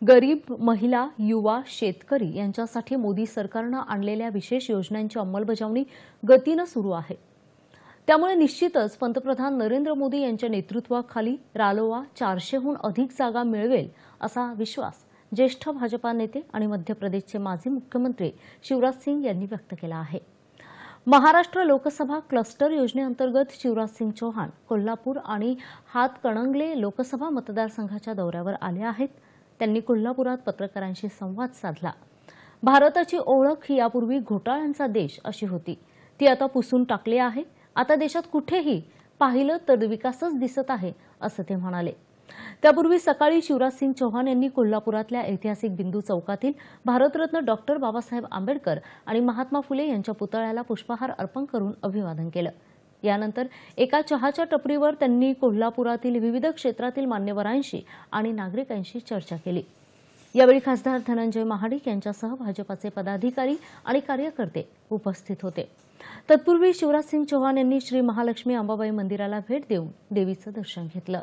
गरीब, महिला, युवा, शेतकरी यांच्यासाठी मोदी सरकारने आणलेल्या विशेष योजनांची अंमलबजावणी गतीने सुरू आहे। त्यामुळे निश्चितच पंतप्रधान नरेंद्र मोदी यांच्या नेतृत्वाखाली रालोआ 400हून अधिक जागा मिळवेल असा विश्वास ज्येष्ठ भाजपा नेते आणि मध्य प्रदेशचे माजी मुख्यमंत्री शिवराज सिंग यांनी व्यक्त केला आहे। महाराष्ट्र लोकसभा क्लस्टर योजनेअंतर्गत शिवराज सिंग चौहान कोल्हापूर आणि हातकणंगले लोकसभा मतदारसंघाच्या दौऱ्यावर आले आहेत। त्यांनी कोल्हापुरात पत्रकारांशी संवाद साधला। भारताची ओळख ही यापूर्वी घोटाळ्यांचा देश अशी होती, ती आता पुसून टाकली आहे। आता देशात कुठेही पाहिलं तर विकासच दिसत आहे असं ते म्हणाले। त्यापूर्वी सकाळी शिवराज सिंग चौहान यांनी कोल्हापुरातल्या ऐतिहासिक बिंदू चौकातील भारतरत्न डॉक्टर बाबासाहेब आंबेडकर आणि महात्मा फुले यांच्या पुतळ्याला पुष्पहार अर्पण करून अभिवादन केलं। यानंतर एका चहाच्या टपरीवर त्यांनी कोल्हापुरातील विविध क्षेत्रातील मान्यवरांशी आणि नागरिकांशी चर्चा केली। यावेळी खासदार धनंजय महाडिक यांच्यासह भाजपाचे पदाधिकारी आणि कार्यकर्ते उपस्थित होते। तत्पूर्वी शिवराज सिंग चौहान यांनी श्री महालक्ष्मी अंबाबाई मंदिराला भेट देऊन देवीचं दर्शन घेतलं।